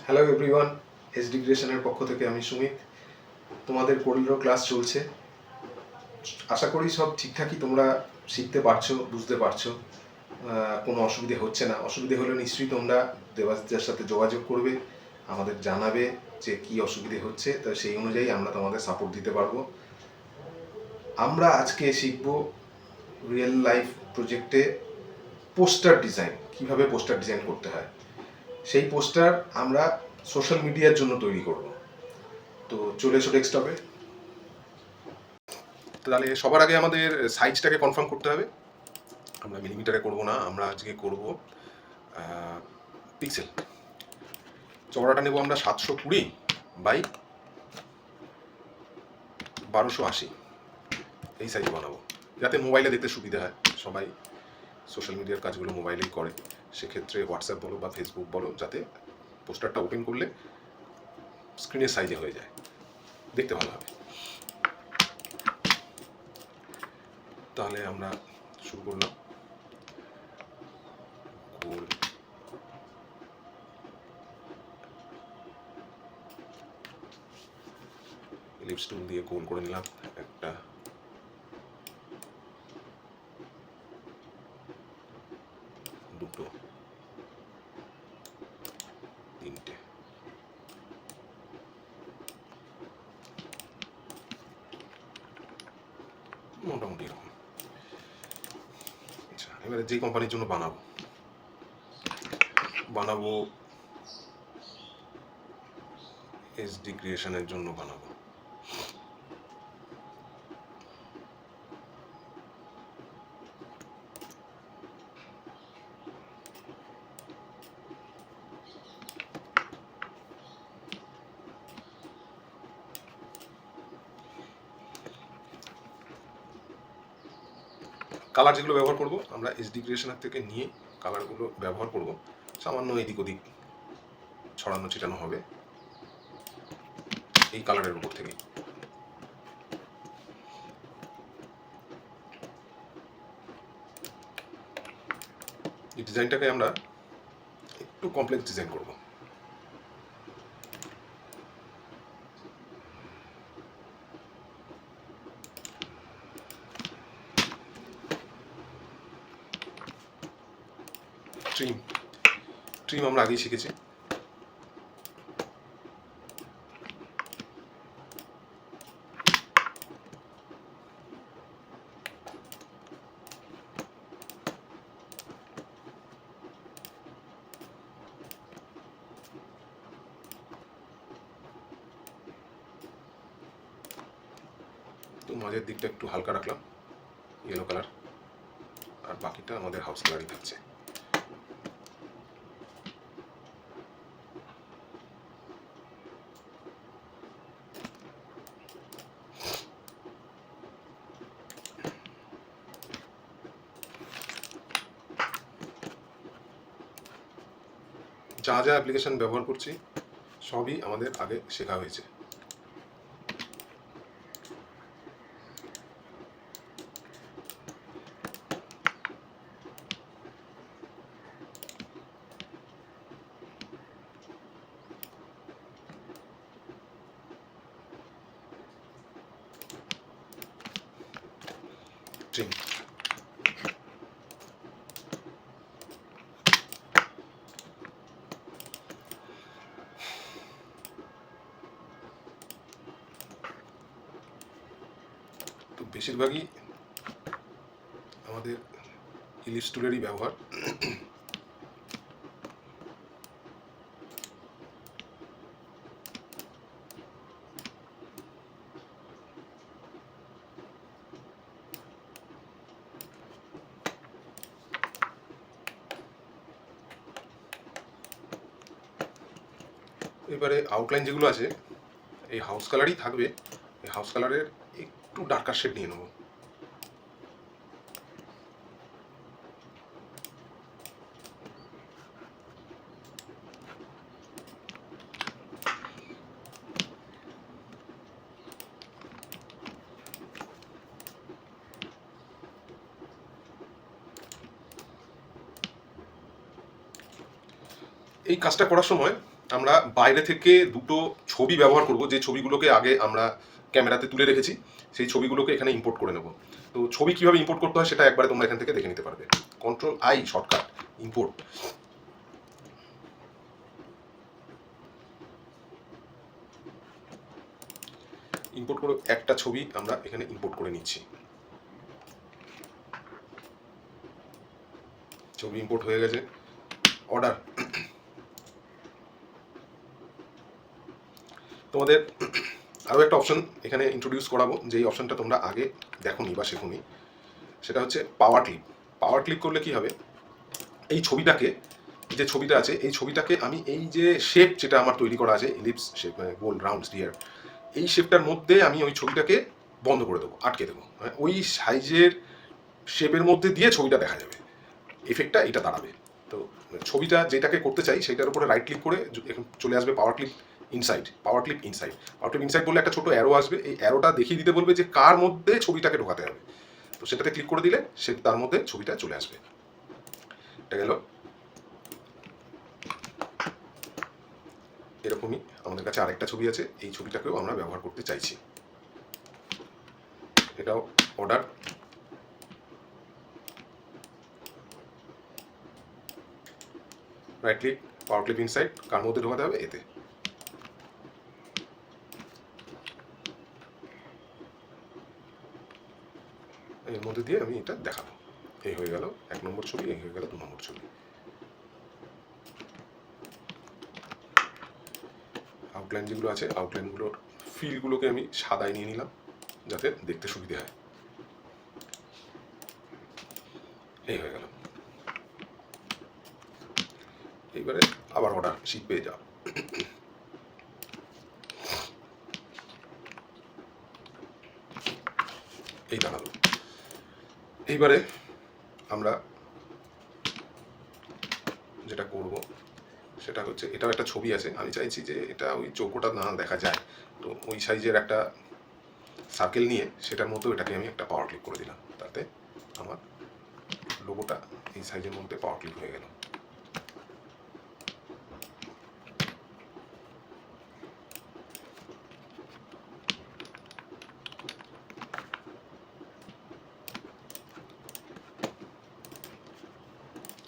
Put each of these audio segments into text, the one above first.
Hello everyone, SD ক্রিয়েশনের পক্ষ থেকে আমি সুমিত। তোমাদের কোরিডোর ক্লাস চলছে। আশা করি সব ঠিকঠাকই তোমরা শিখতে পারছো, বুঝতে পারছো, কোনো অসুবিধে হচ্ছে না। অসুবিধে হলে নিশ্চয়ই তোমরা দেবাশিসের সাথে যোগাযোগ করবে, আমাদের জানাবে যে কী অসুবিধে হচ্ছে, তো সেই অনুযায়ী আমরা তোমাদের সাপোর্ট দিতে পারবো। আমরা আজকে শিখব রিয়েল লাইফ প্রজেক্টে পোস্টার ডিজাইন, কীভাবে পোস্টার ডিজাইন করতে হয়। সেই পোস্টার আমরা সোশ্যাল মিডিয়ার জন্য তৈরি করব। তো চলে এসো ডেস্কটপে। তাহলে সবার আগে আমাদের সাইজটাকে কনফার্ম করতে হবে। আমরা মিলিমিটারে করব না, আমরা আজকে করব পিক্সেল। চওড়াটা নেব আমরা 720 বাই 1280, এই সাইজে বানাবো যাতে মোবাইলে দেখতে সুবিধা হয়। সবাই সোশ্যাল মিডিয়ার কাজগুলো মোবাইলেই করে, সেক্ষেত্রে হোয়াটসঅ্যাপ বলো বা ফেসবুক বলো, যাতে পোস্টারটা ওপেন করলে স্ক্রিনের সাইজে হয়ে যায়, দেখতে ভালো হবে। তাহলে আমরা শুরু করলাম। গোল এলিপস টুল দিয়ে গোল করে নিলাম একটা, দুটো, তিনটে। মোটামুটি এরকম। আচ্ছা, এবারে যে কোম্পানির জন্য বানাবো এসডি ক্রিয়েশনের জন্য বানাবো। কালার যেগুলো ব্যবহার করব আমরা এসডি ক্রিয়েশনের থেকে নিয়ে কালারগুলো ব্যবহার করব। সামান্য এদিক ওদিক ছড়ানো ছিটানো হবে এই কালারের উপর থেকে। এই ডিজাইনটাকে আমরা একটু কমপ্লেক্স ডিজাইন করব। ট্রিম আমরা আগেই শিখেছি। তো মাঝের দিকটা একটু হালকা রাখলাম, ইয়েলো কালার, আর বাকিটা আমাদের হাউস কালারই থাকছে। যা যা অ্যাপ্লিকেশন ব্যবহার করছি সবই আমাদের আগে শেখা হয়েছে। ট্রিম তো বেশিরভাগই আমাদের ইলিপস টুলেরই ব্যবহার। এবারে আউটলাইন যেগুলো আছে এই হাউস কালারই থাকবে। এই হাউস কালারের একটু ডার্কার শেড নিয়ে নেব। এই কাজটা করার সময় আমরা বাইরে থেকে দুটো ছবি ব্যবহার করব, যে ছবিগুলোকে আগে আমরা ক্যামেরাতে তুলে রেখেছি, সেই ছবিগুলোকে এখানে ইম্পোর্ট করে নেব। তো ছবি কীভাবে ইম্পোর্ট করতে হয় সেটা একবারে তোমরা এখান থেকে দেখে নিতে পারবে। Ctrl+I shortcut, import. ইম্পোর্ট করে একটা ছবি আমরা এখানে ইম্পোর্ট করে নিচ্ছি। ছবি ইম্পোর্ট হয়ে গেছে। অর্ডার, তোমাদের আরও একটা অপশন এখানে ইন্ট্রোডিউস করাবো, যেই অপশনটা তোমরা আগে দেখোনি বা শেখোনি। সেটা হচ্ছে পাওয়ার ক্লিপ। পাওয়ার ক্লিক করলে কি হবে, এই ছবিটাকে, যে ছবিটা আছে এই ছবিটাকে আমি এই যে শেপ যেটা আমার তৈরি করা আছে, ইলিপস শেপ, গোল রাউন্ড স্ফিয়ার, এই শেপটার মধ্যে আমি ওই ছবিটাকে বন্ধ করে দেবো, আটকে দেবো। ওই সাইজের শেপের মধ্যে দিয়ে ছবিটা দেখা যাবে, এফেক্টটা এটা দাঁড়াবে। তো ছবিটা যেটাকে করতে চাই সেইটার উপরে রাইট ক্লিক করে এখন চলে আসবে পাওয়ার ক্লিপ ইনসাইড। পাওয়ার ক্লিপ ইনসাইড, পাওয়ার ক্লিপ ইনসাইড বললে একটা ছোটো অ্যারো আসবে, এই অ্যারোটা দেখিয়ে দিতে বলবে যে কার মধ্যে ছবিটাকে ঢোকাতে হবে। তো সেটাতে ক্লিক করে দিলে সে তার মধ্যে ছবিটা চলে আসবে। এটা গেল। এরকমই আমাদের কাছে আরেকটা ছবি আছে, এই ছবিটাকেও আমরা ব্যবহার করতে চাইছি। এটাও অর্ডার, রাইট ক্লিক, পাওয়ার ক্লিপ ইনসাইড, কার মধ্যে ঢোকাতে হবে, এতে। এর মধ্যে দিয়ে আমি এটা দেখাবো। এই হয়ে গেল 1 নম্বর ছবি, এই হয়ে গেল 2 নম্বর ছবি। আউটলাইন যেগুলো আছে, আউটলাইনগুলোর ফিলগুলোকে আমি সাদায় নিয়ে নিলাম যাতে দেখতে সুবিধে হয়। এই হয়ে গেল। এইবারে আবার অর্ডার, শিট পেয়ে যাও। এই দাঁড়ালো। এইবারে আমরা যেটা করব সেটা হচ্ছে, এটাও একটা ছবি আছে, আমি চাইছি যে এটা ওই চৌকোটা না দেখা যায়, তো ওই সাইজের একটা সার্কেল নিয়ে সেটার মধ্যেও এটাকে আমি একটা পাওয়ার ক্লিক করে দিলাম, তাতে আমার লোগোটা এই সাইজের মধ্যে পাওয়ার ক্লিক হয়ে গেল।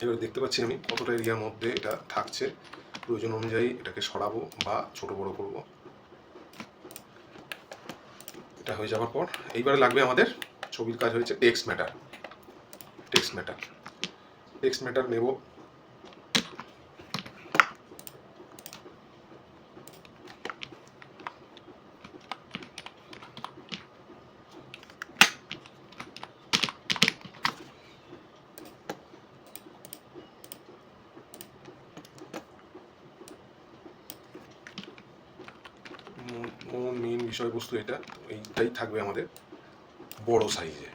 এবার দেখতে পাচ্ছি আমি কতটা এরিয়ার মধ্যে এটা থাকছে, প্রয়োজন অনুযায়ী এটাকে সরাবো বা ছোট বড় করব। এটা হয়ে যাওয়ার পর এইবারে লাগবে আমাদের, ছবির কাজ হয়েছে text matter. Text matter, text matter নেব। মেইন বিষয়বস্তু এটা, এইটাই থাকবে আমাদের বড় সাইজে,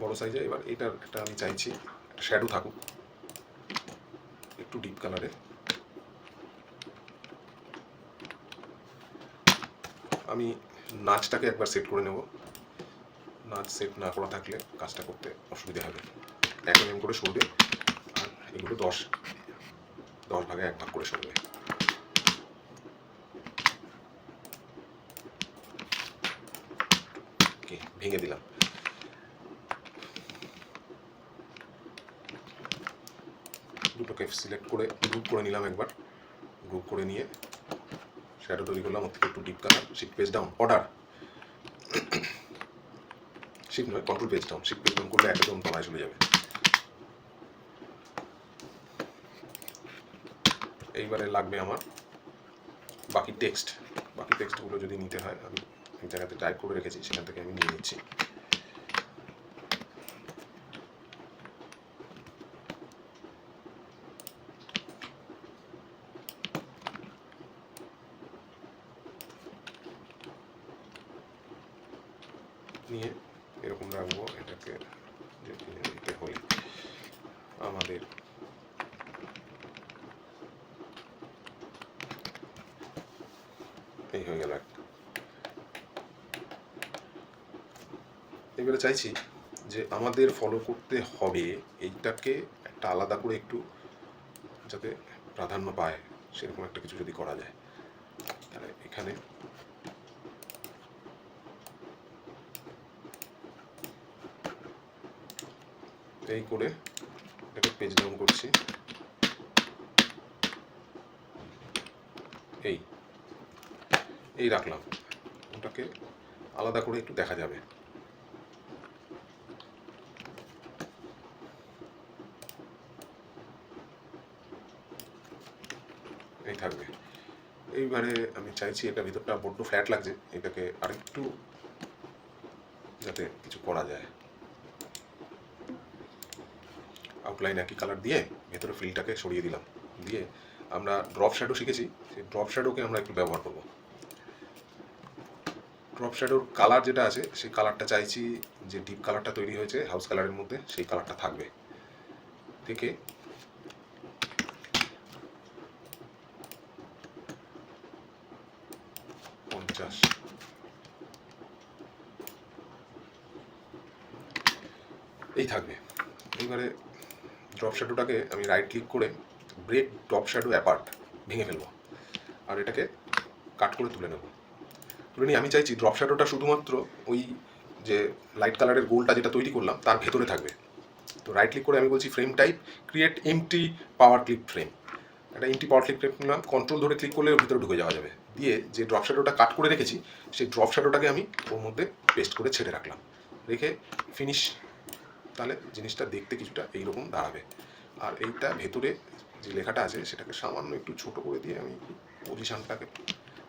বড় সাইজে। এবার এটার একটা আমি চাইছি একটা শ্যাডো থাকুক, একটু ডিপ কালারে। আমি নাচটাকে একবার সেট করে নেব, নাচ সেট না করা থাকলে কাজটা করতে অসুবিধা হবে। 1 mm করে সরবে, আর এগুলো 10 ভাগে 1 ভাগ করে সরবে। ভেঙে দিলাম। দুটোকে সিলেক্ট করে গ্রুপ করে নিলাম, একবার গ্রুপ করে নিয়ে শ্যাডো তৈরি করলাম, ওর থেকে একটু deep colour, shift page down, order, shift নয় control page down, shift page down করলে একদম তলায় চলে যাবে। এইবারে লাগবে আমার বাকি টেক্সটগুলো যদি নিতে হয়, আমি এই জায়গাতে টাইপ করে রেখেছি, সেখান থেকে আমি নিয়ে নিচ্ছি। নিয়ে এরকম রাখবো, এটাকে দিতে হলে আমাদের এই হয়ে গেল একটা। এবারে চাইছি যে আমাদের ফলো করতে হবে এইটাকে একটা আলাদা করে একটু যাতে প্রাধান্য পায় সেরকম একটা কিছু যদি করা যায়, তাহলে এখানে এই করে এটাকে পেজ ডাউন করছি, এই এই রাখলাম, ওটাকে আলাদা করে একটু দেখা যাবে। এই থাকবে। এইবারে আমি চাইছি, এটা ভিতরটা বড্ড ফ্ল্যাট লাগছে, এটাকে আরেকটু যাতে কিছু করা যায়। আউটলাইন একই কালার দিয়ে ভেতরে ফিলটাকে সরিয়ে দিলাম, দিয়ে আমরা ড্রপ শ্যাডো শিখেছি, সেই ড্রপ শ্যাডোকে আমরা একটু ব্যবহার করব। ড্রপ শ্যাডোর কালার যেটা আছে সেই কালারটা চাইছি যে ডিপ কালারটা তৈরি হয়েছে হাউস কালারের মধ্যে সেই কালারটা থাকবে, থেকে এই থাকবে। এইবারে ড্রপ শ্যাডোটাকে আমি রাইট ক্লিক করে ব্রেক ড্রপ শ্যাডো অ্যাপার্ট ভেঙে ফেলবো, আর এটাকে কাট করে তুলে নেব। তুলে নিয়ে আমি চাইছি ড্রপ শ্যাডোটা শুধুমাত্র ওই যে লাইট কালারের গোলটা যেটা তৈরি করলাম তার ভেতরে থাকবে। তো রাইট ক্লিক করে আমি বলছি ফ্রেম টাইপ ক্রিয়েট এমটি পাওয়ার ক্লিপ ফ্রেম, একটা এমটি পাওয়ার ক্লিপ ফ্রেম নিলাম, কন্ট্রোল ধরে ক্লিক করলে ভিতরে ঢুকে যাওয়া যাবে। দিয়ে যে ড্রপ শ্যাডোটা কাট করে রেখেছি সেই ড্রপ শ্যাডোটাকে আমি ওর মধ্যে পেস্ট করে ছেড়ে রাখলাম, রেখে ফিনিশ। তাহলে জিনিসটা দেখতে কিছুটা এইরকম দাঁড়াবে। আর এইটা ভেতরে যে লেখাটা আছে সেটাকে সামান্য একটু ছোট করে দিয়ে আমি পজিশনটাকে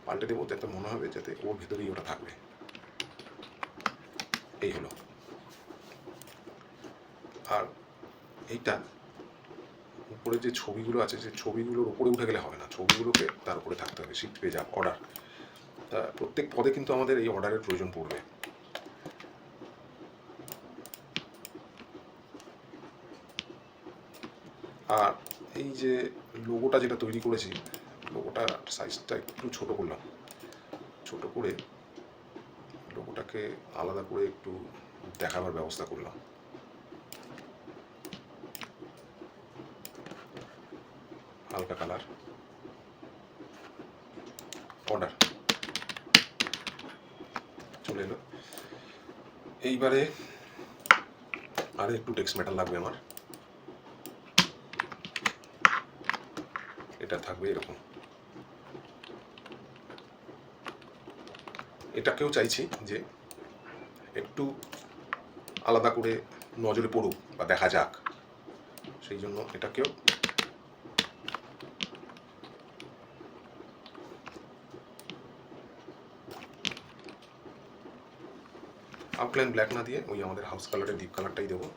পাল্টে দেবো, যাতে মনে হবে যাতে ওর ভেতরেই ওটা থাকবে। এই হলো। আর এইটা উপরে যে ছবিগুলো আছে সেই ছবিগুলোর উপরে উঠে গেলে হবে না, ছবিগুলোকে তার উপরে থাকতে হবে। শিফট পেজ আপ অর্ডার, তা প্রত্যেক পদে কিন্তু আমাদের এই অর্ডারের প্রয়োজন পড়বে। আর এই যে লোগোটা যেটা তৈরি করেছি, লোগোটার সাইজটা একটু ছোট করলাম, ছোট করে লোগোটাকে আলাদা করে একটু দেখাবার ব্যবস্থা করলাম। হালকা কালার অর্ডার চলে এলো। এইবারে আর একটু টেক্সট ম্যাটার লাগবে আমার, এটা থাকবে এরকম। এটাকেও চাইছি যে একটু আলাদা করে নজরে পড়ুক বা দেখা যাক, সেই জন্য এটাকেও আউটলাইন ব্ল্যাক না দিয়ে ওই আমাদের হাউস কালারের ডিপ কালারটাই দেবো।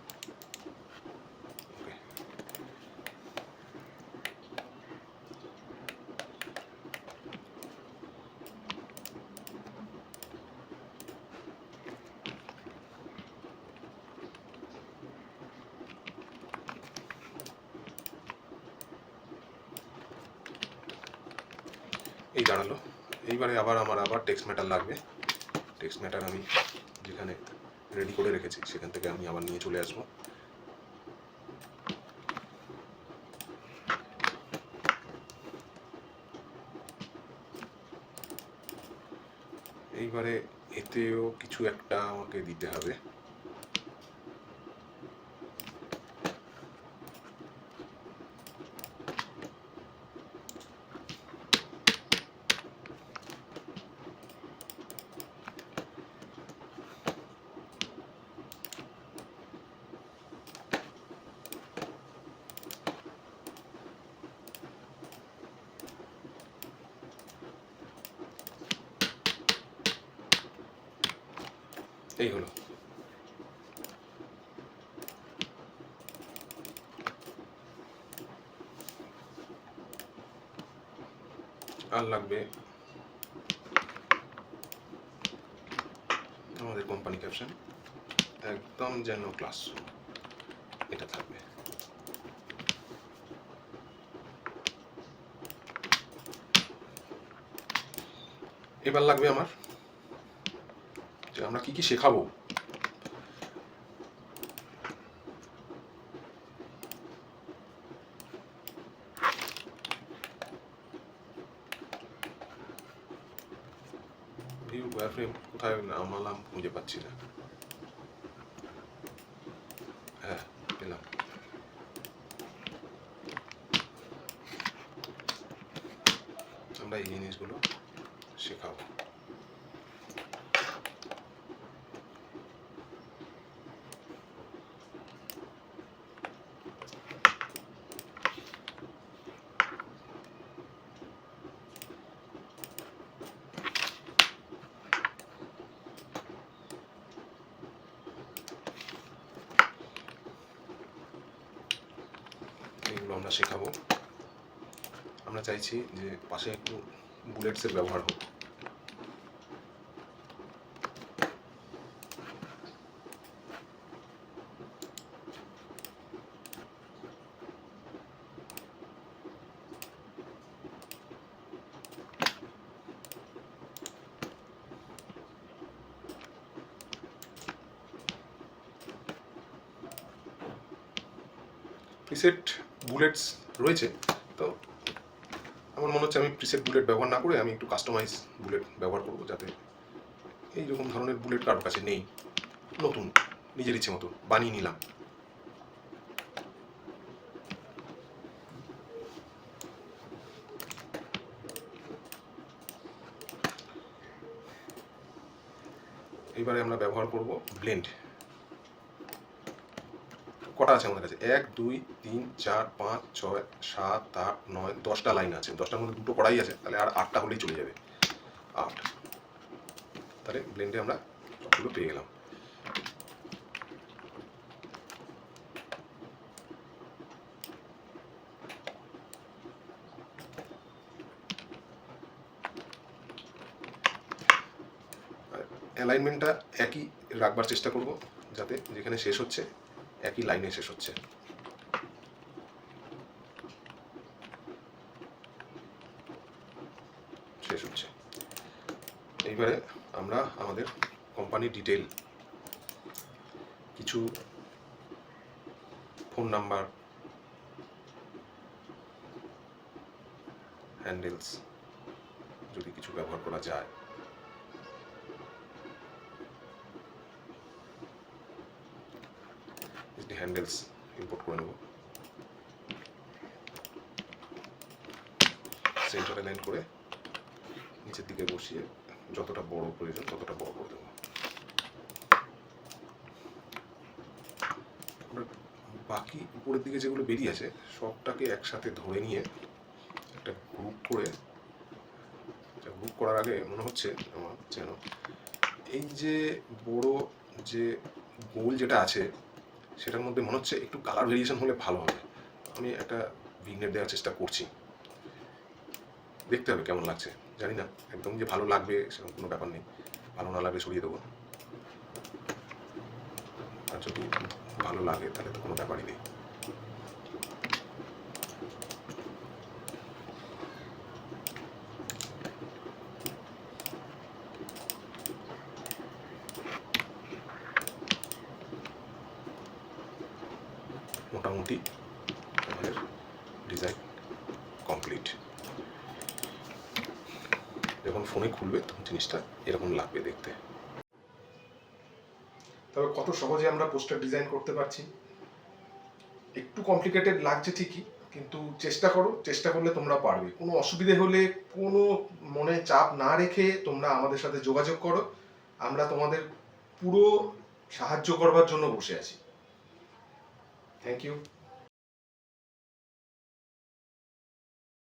এই দাঁড়ালো। এইবারে আমার আবার টেক্সট ম্যাটার লাগবে। টেক্সট ম্যাটার আমি যেখানে রেডি করে রেখেছি সেখান থেকে আমি আবার নিয়ে চলে আসবো। এইবারে এতেও কিছু একটা আমাকে দিতে হবে। এই হলো। আর লাগবে আমাদের কোম্পানি ক্যাপশন, একদম যেন ক্লাসরুম, এটা থাকবে। এবার লাগবে আমার যে আমরা কি কি শেখাবো। ফ্রেম কোথায় নামালাম খুঁজে পাচ্ছি না। হ্যাঁ, পেলাম। আমরা এই জিনিসগুলো শেখাবো। এইগুলো আমরা শেখাবো। আমরা চাইছি যে পাশে একটু বুলেটসের ব্যবহার হোক। প্রিসেট বুলেটস রয়েছে, তো আমার মনে হচ্ছে আমি প্রিসেট বুলেট ব্যবহার না করে আমি একটু কাস্টমাইজ বুলেট ব্যবহার করব, যাতে এইরকম ধরনের বুলেট কারোর কাছে নেই, নতুন নিজের ইচ্ছে মতো বানিয়ে নিলাম। এইবারে আমরা ব্যবহার করব ব্লেন্ড। কটা আছে আমাদের কাছে? 1 2 3 4 5 6 7 8 9 10টা লাইন আছে। 10টার মধ্যে দুটো কড়াই আছে, তাহলে আর 8টা হলেই চলে যাবে। 8, তাহলে ব্লেন্ডে আমরা সবগুলো পেয়ে গেলাম। অ্যালাইনমেন্টটা একই রাখবার চেষ্টা করব, যাতে যেখানে শেষ হচ্ছে একই লাইনে শেষ হচ্ছে। শেষ হচ্ছে। এইবারে আমরা আমাদের কোম্পানি ডিটেল, কিছু ফোন নাম্বার, হ্যান্ডেলস যদি কিছু ব্যবহার করা যায়, হ্যান্ডেলস ইম্পোর্ট করে নেব। সেন্টারে লাইন করে নিচের দিকে বসিয়ে যতটা বড় প্রয়োজন ততটা বড় করে দেবো। বাকি উপরের দিকে যেগুলো বেরিয়ে আছে সবটাকে একসাথে ধরে নিয়ে একটা গ্রুপ করে, গ্রুপ করার আগে মনে হচ্ছে আমার যেন এই যে বড় যে গোল যেটা আছে সেটার মধ্যে মনে হচ্ছে একটু কালার ভেরিয়েশন হলে ভালো হবে। আমি একটা ভিগনেট দেওয়ার চেষ্টা করছি, দেখতে হবে কেমন লাগছে। জানি না একদম যে ভালো লাগবে সেরকম কোনো ব্যাপার নেই, ভালো না লাগলে সরিয়ে দেবো, আর যদি ভালো লাগে তাহলে তো কোনো ব্যাপারই নেই। মোটামুটি আমাদের ডিজাইন কমপ্লিট। যখন ফোনে খুলবে তখন জিনিসটা এরকম লাগবে দেখতে। তবে কত সহজে আমরা পোস্টার ডিজাইন করতে পারছি। একটু কমপ্লিকেটেড লাগছে ঠিকই, কিন্তু চেষ্টা করো, চেষ্টা করলে তোমরা পারবে। কোনো অসুবিধে হলে কোনো মনে চাপ না রেখে তোমরা আমাদের সাথে যোগাযোগ করো, আমরা তোমাদের পুরো সাহায্য করবার জন্য বসে আছি। Thank you.